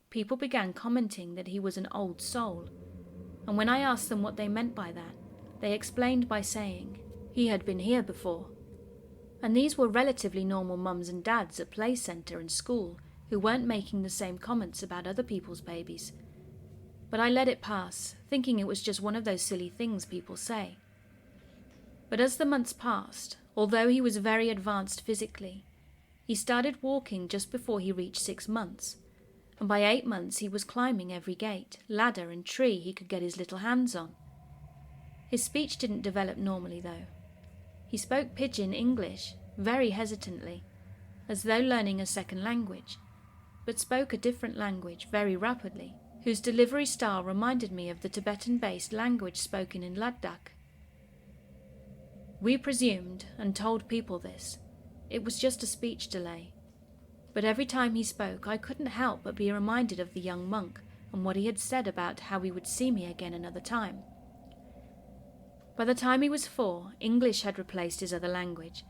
people began commenting that he was an old soul, and when I asked them what they meant by that, they explained by saying he had been here before. And these were relatively normal mums and dads at play centre and school who weren't making the same comments about other people's babies. But I let it pass, thinking it was just one of those silly things people say. But as the months passed, although he was very advanced physically, he started walking just before he reached 6 months, and by 8 months he was climbing every gate, ladder and tree he could get his little hands on. His speech didn't develop normally though. He spoke pidgin English, very hesitantly, as though learning a second language, but spoke a different language very rapidly, whose delivery style reminded me of the Tibetan-based language spoken in Ladakh. We presumed, and told people this, it was just a speech delay, but every time he spoke I couldn't help but be reminded of the young monk and what he had said about how he would see me again another time. By the time he was 4, English had replaced his other language,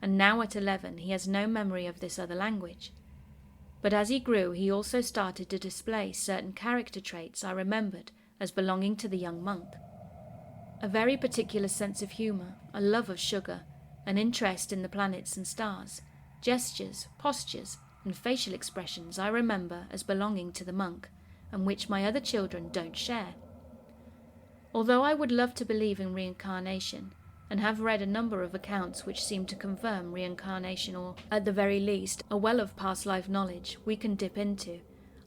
and now at 11 he has no memory of this other language. But as he grew, he also started to display certain character traits I remembered as belonging to the young monk. A very particular sense of humour, a love of sugar, an interest in the planets and stars, gestures, postures, and facial expressions I remember as belonging to the monk, and which my other children don't share. Although I would love to believe in reincarnation, and have read a number of accounts which seem to confirm reincarnation, or, at the very least, a well of past life knowledge we can dip into,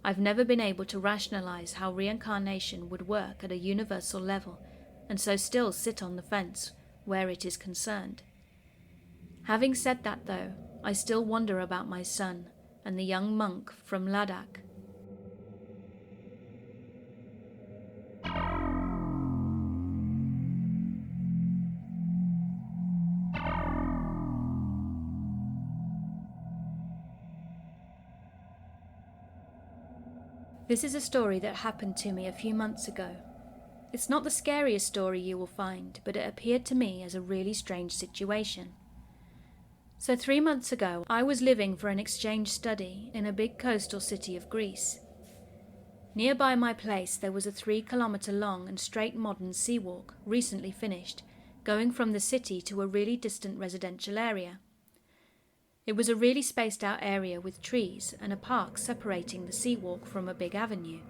I've never been able to rationalize how reincarnation would work at a universal level, and so still sit on the fence where it is concerned. Having said that though, I still wonder about my son and the young monk from Ladakh. This is a story that happened to me a few months ago. It's not the scariest story you will find, but it appeared to me as a really strange situation. So 3 months ago, I was living for an exchange study in a big coastal city of Greece. Nearby my place there was a 3-kilometre long and straight modern seawalk, recently finished, going from the city to a really distant residential area. It was a really spaced out area with trees and a park separating the seawalk from a big avenue.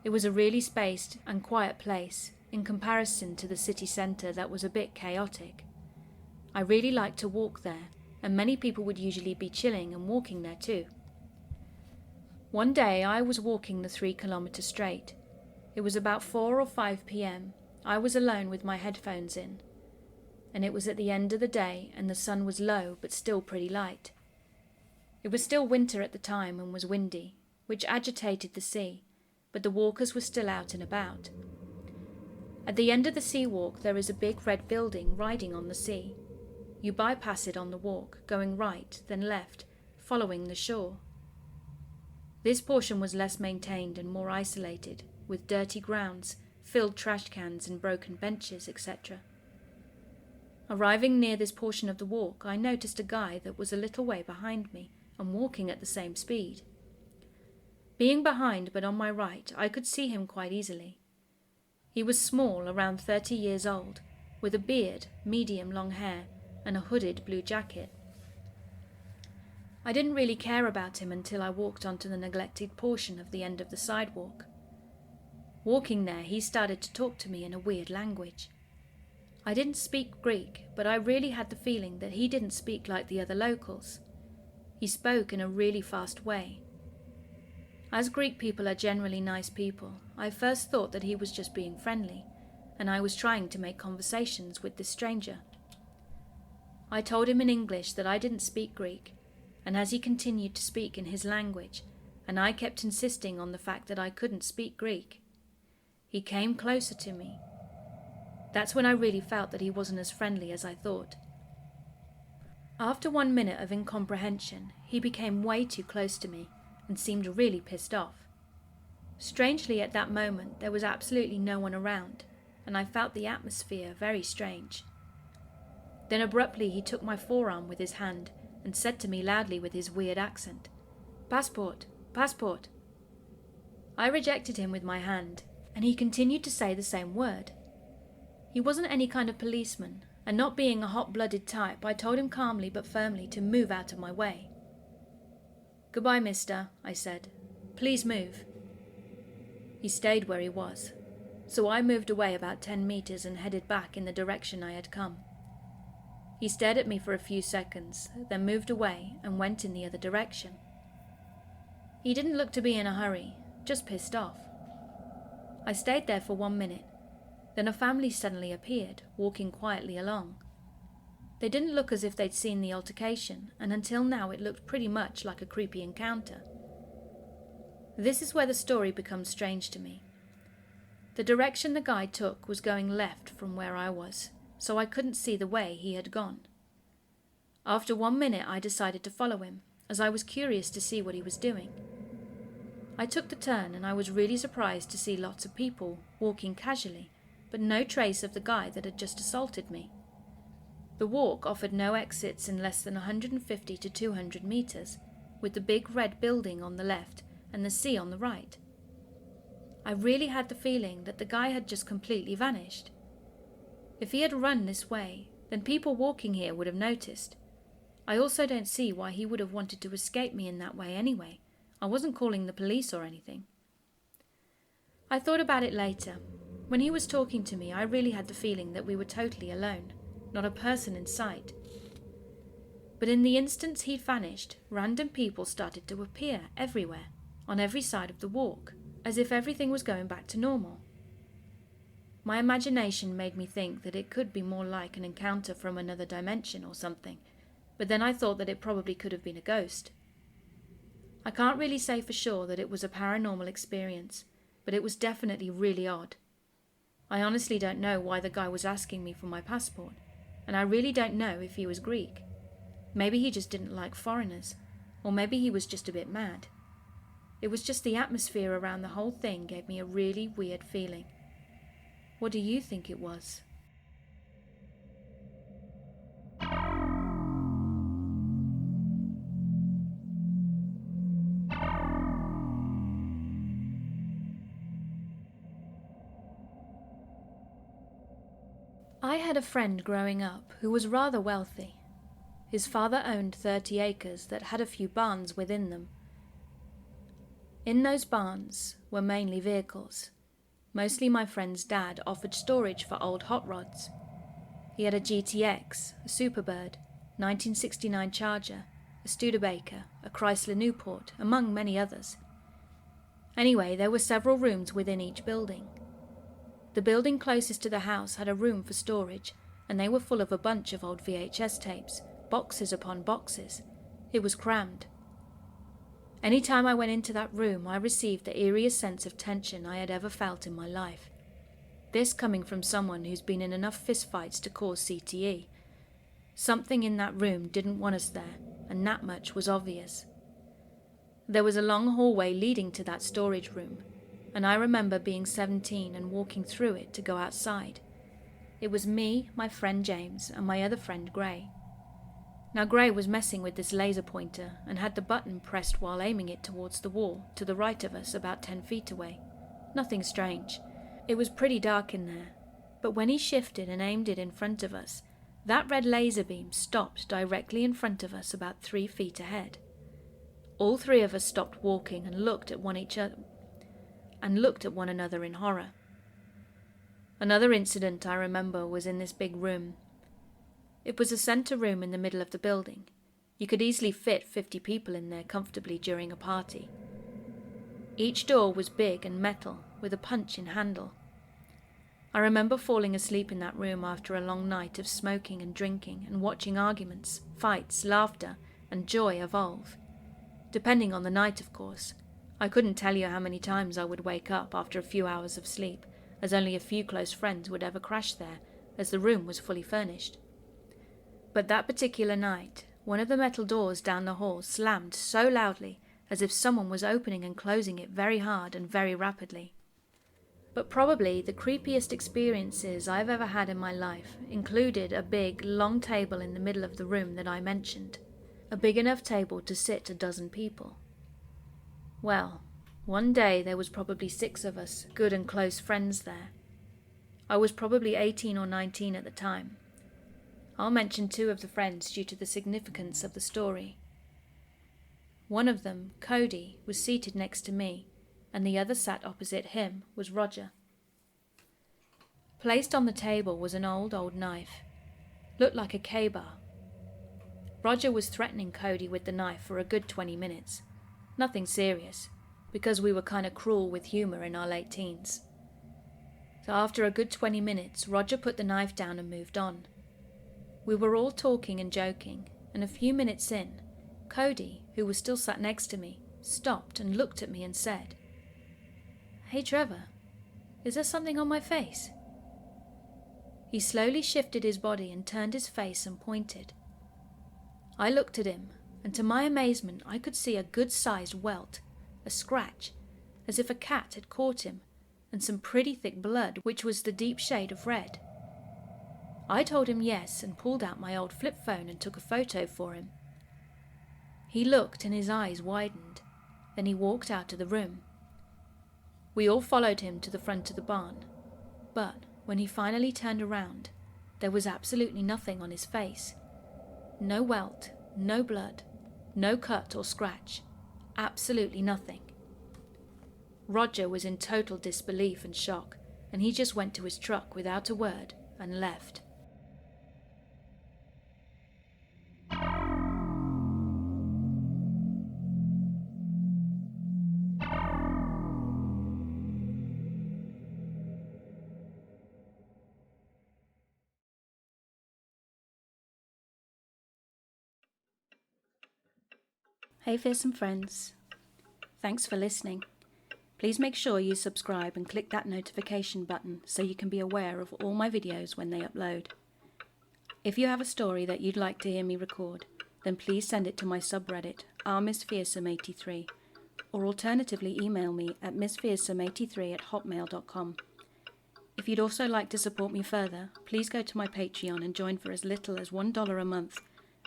It was a really spaced and quiet place in comparison to the city centre that was a bit chaotic. I really liked to walk there, and many people would usually be chilling and walking there too. One day I was walking the 3-kilometre straight. It was about 4 or 5 p.m. I was alone with my headphones in, and it was at the end of the day and the sun was low but still pretty light. It was still winter at the time and was windy, which agitated the sea, but the walkers were still out and about. At the end of the sea walk there is a big red building riding on the sea. You bypass it on the walk, going right, then left, following the shore. This portion was less maintained and more isolated, with dirty grounds, filled trash cans and broken benches, etc. Arriving near this portion of the walk, I noticed a guy that was a little way behind me and walking at the same speed. Being behind but on my right, I could see him quite easily. He was small, around 30 years old, with a beard, medium long hair, and a hooded blue jacket. I didn't really care about him until I walked onto the neglected portion of the end of the sidewalk. Walking there, he started to talk to me in a weird language. I didn't speak Greek, but I really had the feeling that he didn't speak like the other locals. He spoke in a really fast way. As Greek people are generally nice people, I first thought that he was just being friendly, and I was trying to make conversations with this stranger. I told him in English that I didn't speak Greek, and as he continued to speak in his language, and I kept insisting on the fact that I couldn't speak Greek, he came closer to me. That's when I really felt that he wasn't as friendly as I thought. After 1 minute of incomprehension, he became way too close to me and seemed really pissed off. Strangely, at that moment, there was absolutely no one around, and I felt the atmosphere very strange. Then abruptly he took my forearm with his hand and said to me loudly with his weird accent, "Passport, passport." I rejected him with my hand, and he continued to say the same word. He wasn't any kind of policeman, and not being a hot-blooded type, I told him calmly but firmly to move out of my way. "Goodbye, mister," I said. "Please move." He stayed where he was, so I moved away about 10 meters and headed back in the direction I had come. He stared at me for a few seconds, then moved away and went in the other direction. He didn't look to be in a hurry, just pissed off. I stayed there for 1 minute. Then a family suddenly appeared, walking quietly along. They didn't look as if they'd seen the altercation, and until now it looked pretty much like a creepy encounter. This is where the story becomes strange to me. The direction the guy took was going left from where I was, so I couldn't see the way he had gone. After 1 minute I decided to follow him, as I was curious to see what he was doing. I took the turn and I was really surprised to see lots of people walking casually, but no trace of the guy that had just assaulted me. The walk offered no exits in less than 150 to 200 meters, with the big red building on the left and the sea on the right. I really had the feeling that the guy had just completely vanished. If he had run this way, then people walking here would have noticed. I also don't see why he would have wanted to escape me in that way anyway. I wasn't calling the police or anything. I thought about it later. When he was talking to me, I really had the feeling that we were totally alone, not a person in sight. But in the instance he'd vanished, random people started to appear everywhere, on every side of the walk, as if everything was going back to normal. My imagination made me think that it could be more like an encounter from another dimension or something, but then I thought that it probably could have been a ghost. I can't really say for sure that it was a paranormal experience, but it was definitely really odd. I honestly don't know why the guy was asking me for my passport, and I really don't know if he was Greek. Maybe he just didn't like foreigners, or maybe he was just a bit mad. It was just the atmosphere around the whole thing gave me a really weird feeling. What do you think it was? I had a friend growing up who was rather wealthy. His father owned 30 acres that had a few barns within them. In those barns were mainly vehicles. Mostly my friend's dad offered storage for old hot rods. He had a GTX, a Superbird, 1969 Charger, a Studebaker, a Chrysler Newport, among many others. Anyway, there were several rooms within each building. The building closest to the house had a room for storage, and they were full of a bunch of old VHS tapes, boxes upon boxes. It was crammed. Any time I went into that room, I received the eeriest sense of tension I had ever felt in my life. This coming from someone who's been in enough fistfights to cause CTE. Something in that room didn't want us there, and that much was obvious. There was a long hallway leading to that storage room, and I remember being 17 and walking through it to go outside. It was me, my friend James, and my other friend Gray. Now Gray was messing with this laser pointer and had the button pressed while aiming it towards the wall to the right of us about 10 feet away. Nothing strange. It was pretty dark in there, but when he shifted and aimed it in front of us, that red laser beam stopped directly in front of us about 3 feet ahead. All three of us stopped walking and looked at one another in horror. Another incident I remember was in this big room. It was a center room in the middle of the building. You could easily fit 50 people in there comfortably during a party. Each door was big and metal with a punch-in handle. I remember falling asleep in that room after a long night of smoking and drinking and watching arguments, fights, laughter, and joy evolve. Depending on the night, of course. I couldn't tell you how many times I would wake up after a few hours of sleep, as only a few close friends would ever crash there, as the room was fully furnished. But that particular night, one of the metal doors down the hall slammed so loudly as if someone was opening and closing it very hard and very rapidly. But probably the creepiest experiences I've ever had in my life included a big, long table in the middle of the room that I mentioned, a big enough table to sit a dozen people. Well, one day there was probably 6 of us, good and close friends there. I was probably 18 or 19 at the time. I'll mention 2 of the friends due to the significance of the story. One of them, Cody, was seated next to me, and the other sat opposite him was Roger. Placed on the table was an old knife. Looked like a K-bar. Roger was threatening Cody with the knife for a good 20 minutes. Nothing serious, because we were kind of cruel with humor in our late teens. So after a good 20 minutes, Roger put the knife down and moved on. We were all talking and joking, and a few minutes in, Cody, who was still sat next to me, stopped and looked at me and said, "Hey Trevor, is there something on my face?" He slowly shifted his body and turned his face and pointed. I looked at him, and to my amazement I could see a good-sized welt, a scratch, as if a cat had caught him, and some pretty thick blood, which was the deep shade of red. I told him yes and pulled out my old flip phone and took a photo for him. He looked and his eyes widened. Then he walked out of the room. We all followed him to the front of the barn, but when he finally turned around, there was absolutely nothing on his face. No welt, no blood, no cut or scratch, absolutely nothing. Roger was in total disbelief and shock, and he just went to his truck without a word and left. Hey fearsome friends, thanks for listening. Please make sure you subscribe and click that notification button so you can be aware of all my videos when they upload. If you have a story that you'd like to hear me record, then please send it to my subreddit, rmissfearsome83, or alternatively email me at missfearsome83@hotmail.com. If you'd also like to support me further, please go to my Patreon and join for as little as $1 a month,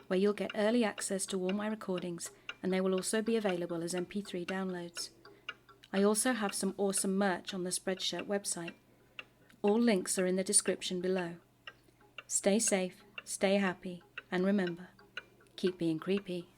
where you'll get early access to all my recordings, and they will also be available as MP3 downloads. I also have some awesome merch on the Spreadshirt website. All links are in the description below. Stay safe, stay happy, and remember, keep being creepy.